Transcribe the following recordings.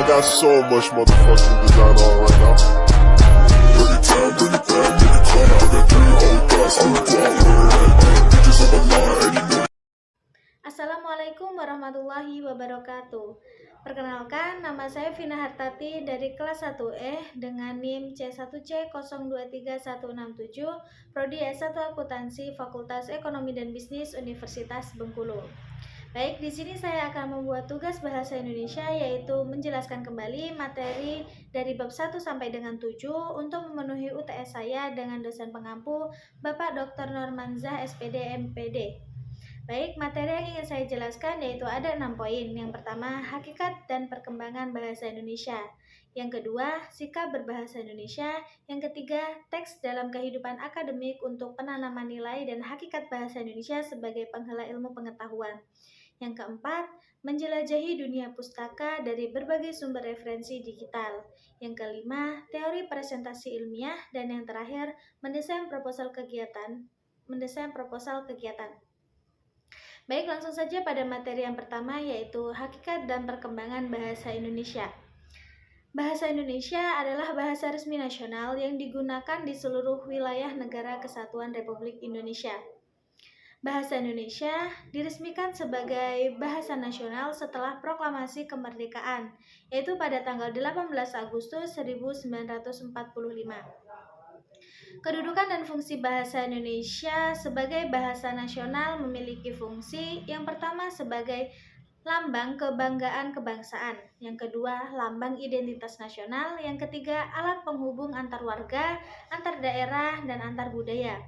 got so much motherfucking design on right now. Bring it down, bring it back, make it clap. I got 3 old guys on the block with her head. Bitches on the line, and you know. Assalamualaikum warahmatullahi wabarakatuh. Perkenalkan, nama saya Vina Hartati dari kelas 1E dengan NIM C1C023167, Prodi S1 Akuntansi, Fakultas Ekonomi dan Bisnis Universitas Bengkulu. Baik, di sini saya akan membuat tugas bahasa Indonesia, yaitu menjelaskan kembali materi dari bab 1 sampai dengan 7 untuk memenuhi UTS saya dengan dosen pengampu Bapak Dr. Normanzah SPD MPD. Baik, materi yang ingin saya jelaskan yaitu ada 6 poin. Yang pertama, hakikat dan perkembangan bahasa Indonesia. Yang kedua, sikap berbahasa Indonesia. Yang ketiga, teks dalam kehidupan akademik untuk penanaman nilai dan hakikat bahasa Indonesia sebagai penghala ilmu pengetahuan. Yang keempat, menjelajahi dunia pustaka dari berbagai sumber referensi digital. Yang kelima, teori presentasi ilmiah. Dan yang terakhir, mendesain proposal kegiatan. Baik, langsung saja pada materi yang pertama, yaitu hakikat dan perkembangan bahasa Indonesia. Bahasa Indonesia adalah bahasa resmi nasional yang digunakan di seluruh wilayah negara Kesatuan Republik Indonesia. Bahasa Indonesia diresmikan sebagai bahasa nasional setelah proklamasi kemerdekaan, yaitu pada tanggal 18 Agustus 1945. Kedudukan dan fungsi bahasa Indonesia sebagai bahasa nasional memiliki fungsi yang pertama sebagai lambang kebanggaan kebangsaan, yang kedua lambang identitas nasional, yang ketiga alat penghubung antar warga, antar daerah, dan antar budaya.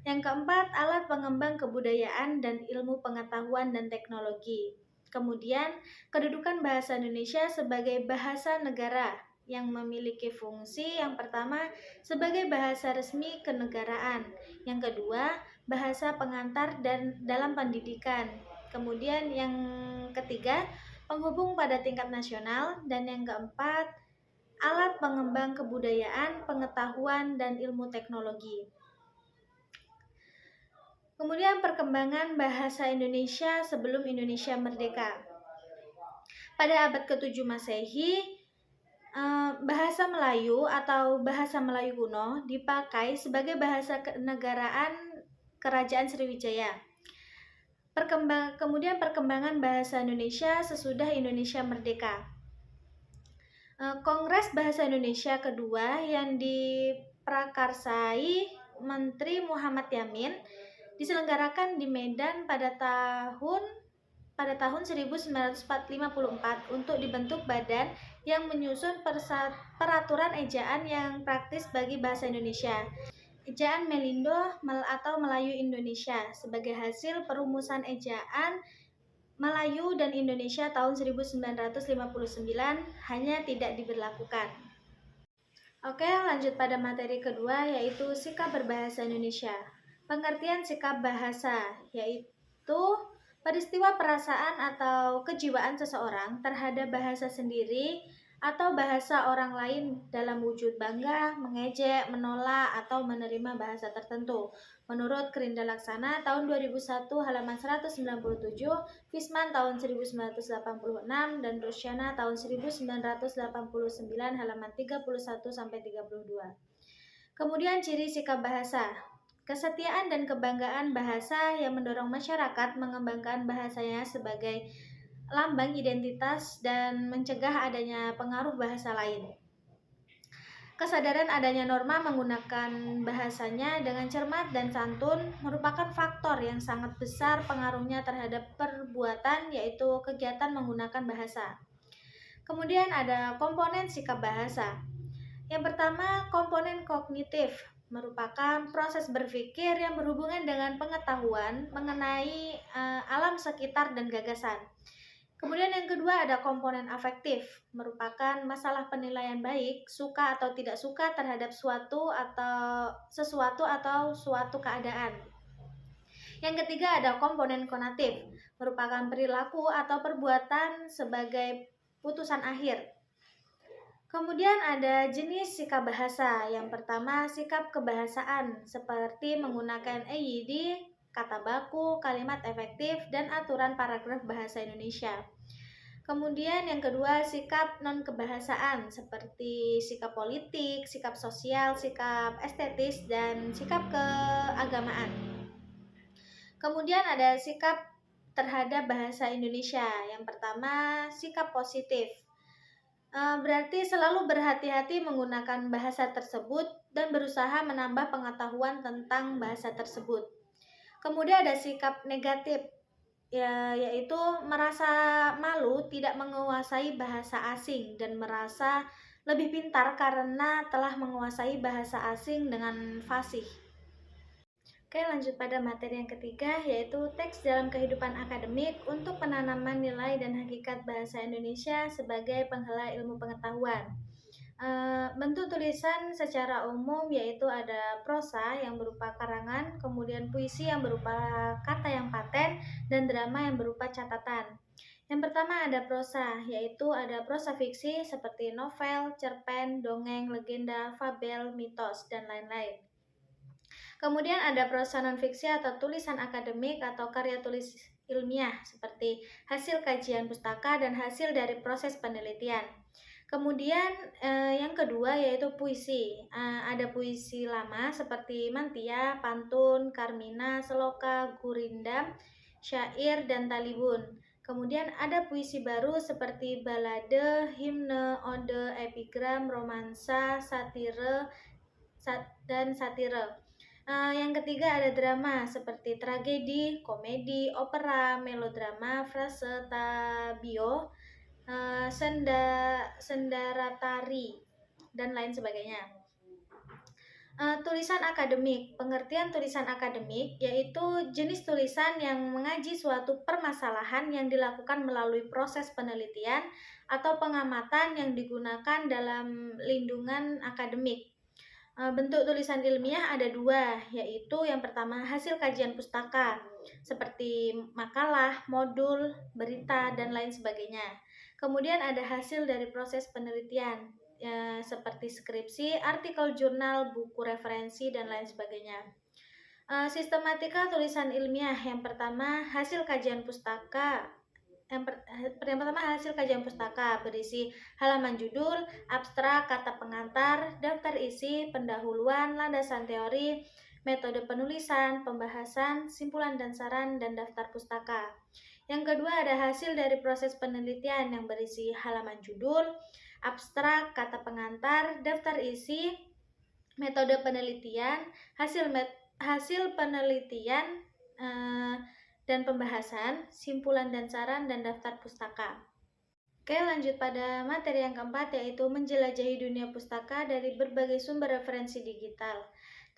Yang keempat, alat pengembang kebudayaan dan ilmu pengetahuan dan teknologi. Kemudian, kedudukan bahasa Indonesia sebagai bahasa negara yang memiliki fungsi yang pertama sebagai bahasa resmi kenegaraan, yang kedua bahasa pengantar dan dalam pendidikan, kemudian yang ketiga penghubung pada tingkat nasional, dan yang keempat alat pengembang kebudayaan, pengetahuan, dan ilmu teknologi. Kemudian perkembangan bahasa Indonesia sebelum Indonesia merdeka. Pada abad ke-7 Masehi, bahasa Melayu atau bahasa Melayu kuno dipakai sebagai bahasa kenegaraan Kerajaan Sriwijaya. Kemudian perkembangan bahasa Indonesia sesudah Indonesia merdeka. Kongres Bahasa Indonesia kedua yang diprakarsai Menteri Muhammad Yamin diselenggarakan di Medan pada tahun 1954 untuk dibentuk badan yang menyusun peraturan ejaan yang praktis bagi bahasa Indonesia. Ejaan Melindo atau Melayu Indonesia sebagai hasil perumusan ejaan Melayu dan Indonesia tahun 1959 hanya tidak diberlakukan. Oke, lanjut pada materi kedua, yaitu sikap berbahasa Indonesia. Pengertian sikap bahasa yaitu peristiwa perasaan atau kejiwaan seseorang terhadap bahasa sendiri atau bahasa orang lain dalam wujud bangga, mengejek, menolak, atau menerima bahasa tertentu. Menurut Kerinda Laksana tahun 2001 halaman 197, Fisman tahun 1986, dan Rusyana tahun 1989 halaman 31-32. Kemudian ciri sikap bahasa. Kesetiaan dan kebanggaan bahasa yang mendorong masyarakat mengembangkan bahasanya sebagai lambang identitas dan mencegah adanya pengaruh bahasa lain. Kesadaran adanya norma menggunakan bahasanya dengan cermat dan santun merupakan faktor yang sangat besar pengaruhnya terhadap perbuatan, yaitu kegiatan menggunakan bahasa. Kemudian ada komponen sikap bahasa. Yang pertama, komponen kognitif merupakan proses berpikir yang berhubungan dengan pengetahuan mengenai alam sekitar dan gagasan. Kemudian yang kedua ada komponen afektif, merupakan masalah penilaian baik, suka atau tidak suka terhadap sesuatu atau suatu keadaan. Yang ketiga ada komponen konatif, merupakan perilaku atau perbuatan sebagai putusan akhir. Kemudian ada jenis sikap bahasa. Yang pertama, sikap kebahasaan seperti menggunakan EYD, kata baku, kalimat efektif, dan aturan paragraf bahasa Indonesia. Kemudian yang kedua, sikap non-kebahasaan seperti sikap politik, sikap sosial, sikap estetis, dan sikap keagamaan. Kemudian ada sikap terhadap bahasa Indonesia. Yang pertama, sikap positif. Berarti selalu berhati-hati menggunakan bahasa tersebut dan berusaha menambah pengetahuan tentang bahasa tersebut. Kemudian ada sikap negatif, yaitu merasa malu tidak menguasai bahasa asing dan merasa lebih pintar karena telah menguasai bahasa asing dengan fasih. Oke, lanjut pada materi yang ketiga, yaitu teks dalam kehidupan akademik untuk penanaman nilai dan hakikat bahasa Indonesia sebagai penghala ilmu pengetahuan. Bentuk tulisan secara umum yaitu ada prosa yang berupa karangan, kemudian puisi yang berupa kata yang paten, dan drama yang berupa catatan. Yang pertama ada prosa, yaitu ada prosa fiksi seperti novel, cerpen, dongeng, legenda, fabel, mitos, dan lain-lain. Kemudian ada prosa non-fiksi atau tulisan akademik atau karya tulis ilmiah seperti hasil kajian pustaka dan hasil dari proses penelitian. Kemudian yang kedua yaitu puisi. Ada puisi lama seperti mantia, pantun, karmina, seloka, gurindam, syair, dan talibun. Kemudian ada puisi baru seperti balade, himne, ode, epigram, romansa, satire, dan satire. Yang ketiga ada drama seperti tragedi, komedi, opera, melodrama, frase, tabio, sendaratari, dan lain sebagainya. Tulisan akademik. Pengertian tulisan akademik yaitu jenis tulisan yang mengaji suatu permasalahan yang dilakukan melalui proses penelitian atau pengamatan yang digunakan dalam lindungan akademik. Bentuk tulisan ilmiah ada dua, yaitu yang pertama hasil kajian pustaka seperti makalah, modul, berita, dan lain sebagainya. Kemudian ada hasil dari proses penelitian seperti skripsi, artikel jurnal, buku referensi, dan lain sebagainya. Sistematika tulisan ilmiah yang pertama hasil kajian pustaka. Yang pertama hasil kajian pustaka berisi halaman judul, abstrak, kata pengantar, daftar isi, pendahuluan, landasan teori, metode penulisan, pembahasan, simpulan dan saran, dan daftar pustaka. Yang kedua ada hasil dari proses penelitian yang berisi halaman judul, abstrak, kata pengantar, daftar isi, metode penelitian, hasil penelitian, dan pembahasan, simpulan dan saran, dan daftar pustaka. Oke, lanjut pada materi yang keempat, yaitu menjelajahi dunia pustaka dari berbagai sumber referensi digital.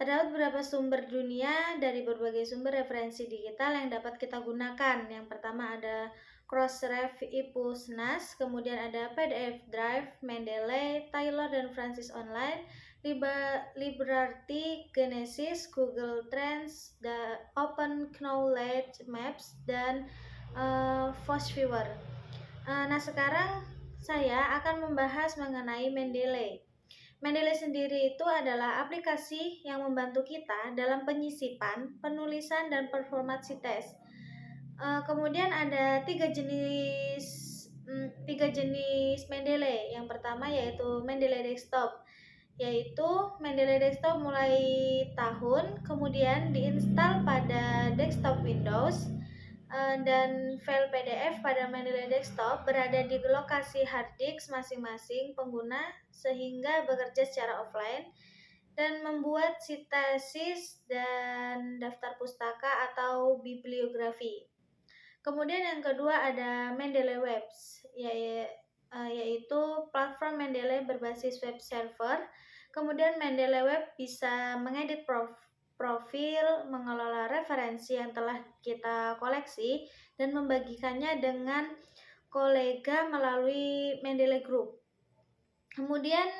Terdapat beberapa sumber dunia dari berbagai sumber referensi digital yang dapat kita gunakan. Yang pertama ada Crossref, Ipusnas, kemudian ada PDF Drive, Mendeley, Taylor dan Francis Online, Liberty, Genesis, Google Trends, The Open Knowledge Maps, dan Foursquare. Nah, sekarang saya akan membahas mengenai Mendeley. Mendeley sendiri itu adalah aplikasi yang membantu kita dalam penyisipan, penulisan, dan performance tes. Kemudian ada tiga jenis Mendeley. Yang pertama yaitu Mendeley Desktop, yaitu Mendeley Desktop mulai tahun, kemudian diinstal pada desktop Windows, dan file PDF pada Mendeley Desktop berada di lokasi hard disk masing-masing pengguna sehingga bekerja secara offline dan membuat sintesis dan daftar pustaka atau bibliografi. Kemudian yang kedua ada Mendeley Webs, yaitu platform Mendeley berbasis web server. Kemudian Mendeley Web bisa mengedit profil, mengelola referensi yang telah kita koleksi, dan membagikannya dengan kolega melalui Mendeley Group. Kemudian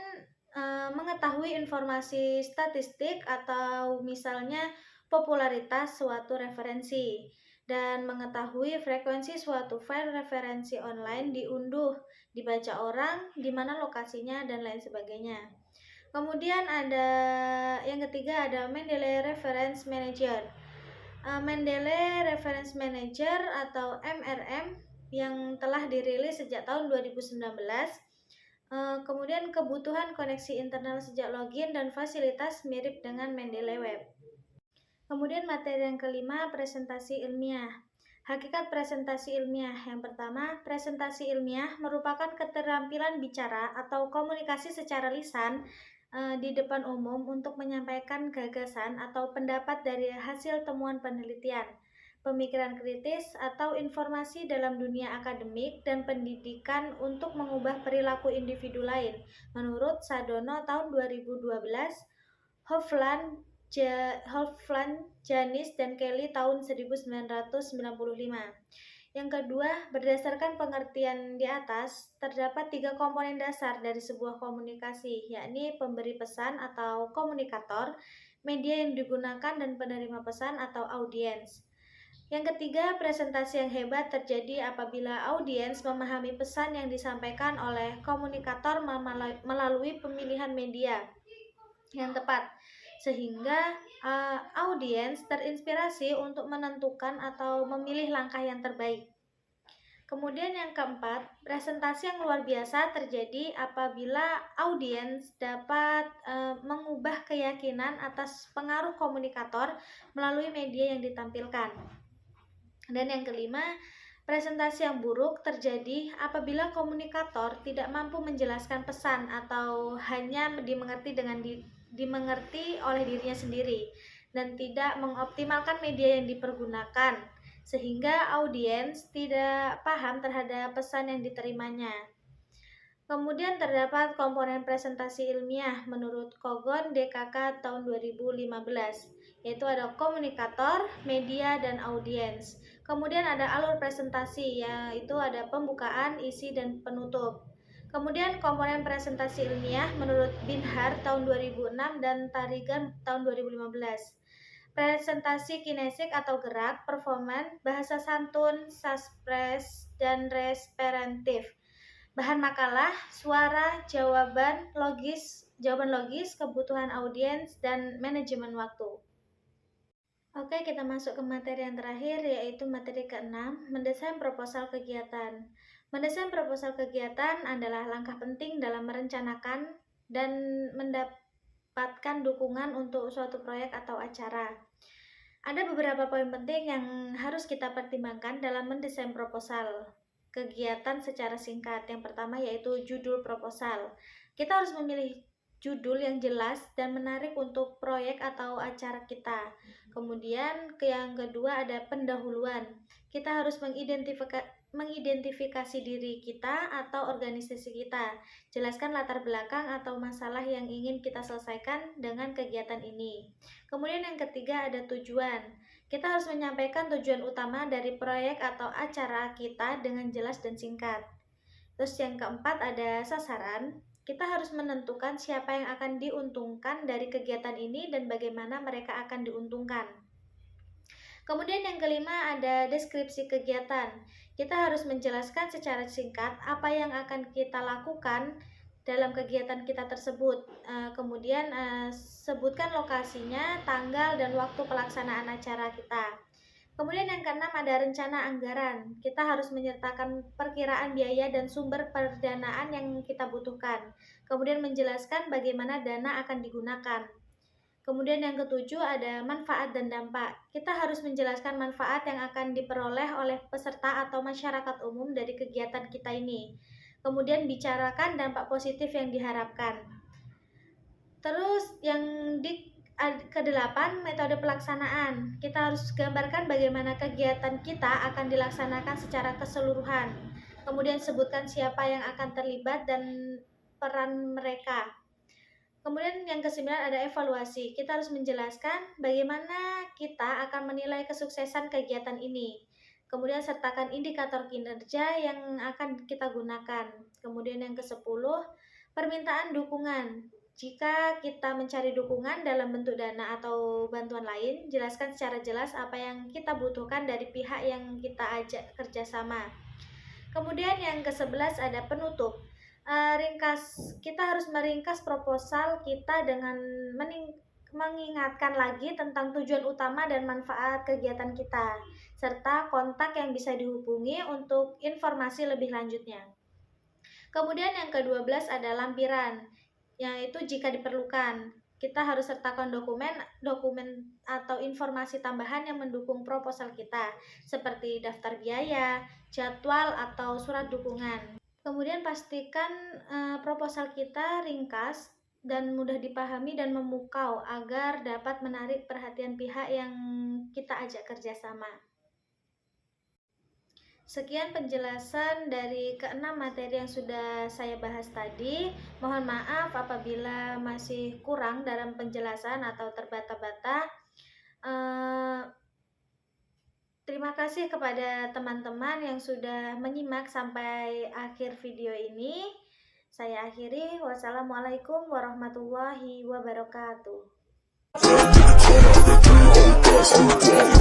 mengetahui informasi statistik atau misalnya popularitas suatu referensi, dan mengetahui frekuensi suatu file referensi online diunduh, dibaca orang, di mana lokasinya, dan lain sebagainya. Kemudian ada yang ketiga ada Mendeley Reference Manager. Mendeley Reference Manager atau MRM yang telah dirilis sejak tahun 2019. Kemudian kebutuhan koneksi internal sejak login dan fasilitas mirip dengan Mendeley Web. Kemudian materi yang kelima, presentasi ilmiah. Hakikat presentasi ilmiah. Yang pertama, presentasi ilmiah merupakan keterampilan bicara atau komunikasi secara lisan di depan umum untuk menyampaikan gagasan atau pendapat dari hasil temuan penelitian, pemikiran kritis, atau informasi dalam dunia akademik dan pendidikan untuk mengubah perilaku individu lain. Menurut Sadono tahun 2012, Hovland, Janis, dan Kelly tahun 1995. Yang kedua, berdasarkan pengertian di atas, terdapat 3 komponen dasar dari sebuah komunikasi, yakni pemberi pesan atau komunikator, media yang digunakan, dan penerima pesan atau audiens. Yang ketiga, presentasi yang hebat terjadi apabila audiens memahami pesan yang disampaikan oleh komunikator melalui pemilihan media yang tepat, sehingga audiens terinspirasi untuk menentukan atau memilih langkah yang terbaik. Kemudian yang keempat, presentasi yang luar biasa terjadi apabila audiens dapat mengubah keyakinan atas pengaruh komunikator melalui media yang ditampilkan. Dan yang kelima, presentasi yang buruk terjadi apabila komunikator tidak mampu menjelaskan pesan atau hanya dimengerti oleh dirinya sendiri dan tidak mengoptimalkan media yang dipergunakan, sehingga audiens tidak paham terhadap pesan yang diterimanya. Kemudian terdapat komponen presentasi ilmiah menurut Kogon DKK tahun 2015, yaitu ada komunikator, media, dan audiens. Kemudian ada alur presentasi, yaitu ada pembukaan, isi, dan penutup. Kemudian komponen presentasi ilmiah menurut Binhar tahun 2006 dan Tarigan tahun 2015. Presentasi kinesik atau gerak, performan, bahasa santun, suspres, dan respiratif. Bahan makalah, suara, jawaban logis, kebutuhan audiens, dan manajemen waktu. Oke, kita masuk ke materi yang terakhir, yaitu materi ke-6, mendesain proposal kegiatan. Mendesain proposal kegiatan adalah langkah penting dalam merencanakan dan mendapatkan dukungan untuk suatu proyek atau acara. Ada beberapa poin penting yang harus kita pertimbangkan dalam mendesain proposal kegiatan secara singkat. Yang pertama yaitu judul proposal. Kita harus memilih judul yang jelas dan menarik untuk proyek atau acara kita. Kemudian yang kedua ada pendahuluan. Kita harus mengidentifikasi diri kita atau organisasi kita. Jelaskan latar belakang atau masalah yang ingin kita selesaikan dengan kegiatan ini. Kemudian yang ketiga ada tujuan. Kita harus menyampaikan tujuan utama dari proyek atau acara kita dengan jelas dan singkat. Terus yang keempat ada sasaran. Kita harus menentukan siapa yang akan diuntungkan dari kegiatan ini dan bagaimana mereka akan diuntungkan. Kemudian yang kelima ada deskripsi kegiatan. Kita harus menjelaskan secara singkat apa yang akan kita lakukan dalam kegiatan kita tersebut. Kemudian sebutkan lokasinya, tanggal, dan waktu pelaksanaan acara kita. Kemudian yang keenam ada rencana anggaran. Kita harus menyertakan perkiraan biaya dan sumber pendanaan yang kita butuhkan. Kemudian menjelaskan bagaimana dana akan digunakan. Kemudian yang ketujuh ada manfaat dan dampak. Kita harus menjelaskan manfaat yang akan diperoleh oleh peserta atau masyarakat umum dari kegiatan kita ini. Kemudian bicarakan dampak positif yang diharapkan. Terus yang ke-8 metode pelaksanaan. Kita harus gambarkan bagaimana kegiatan kita akan dilaksanakan secara keseluruhan. Kemudian sebutkan siapa yang akan terlibat dan peran mereka. Kemudian yang ke-9 ada evaluasi. Kita harus menjelaskan bagaimana kita akan menilai kesuksesan kegiatan ini. Kemudian sertakan indikator kinerja yang akan kita gunakan. Kemudian yang ke-10, permintaan dukungan. Jika kita mencari dukungan dalam bentuk dana atau bantuan lain, jelaskan secara jelas apa yang kita butuhkan dari pihak yang kita ajak kerjasama. Kemudian yang ke-11 ada penutup. Kita harus meringkas proposal kita dengan mengingatkan lagi tentang tujuan utama dan manfaat kegiatan kita, serta kontak yang bisa dihubungi untuk informasi lebih lanjutnya. Kemudian yang ke-12 ada lampiran, yaitu jika diperlukan. Kita harus sertakan dokumen atau informasi tambahan yang mendukung proposal kita, seperti daftar biaya, jadwal, atau surat dukungan. Kemudian pastikan proposal kita ringkas dan mudah dipahami dan memukau agar dapat menarik perhatian pihak yang kita ajak kerjasama. Sekian penjelasan dari ke-6 materi yang sudah saya bahas tadi. Mohon maaf apabila masih kurang dalam penjelasan atau terbata-bata. Terima kasih kepada teman-teman yang sudah menyimak sampai akhir video ini. Saya akhiri. Wassalamualaikum warahmatullahi wabarakatuh. Bad nigga, turn out that 3 whole glass on the block.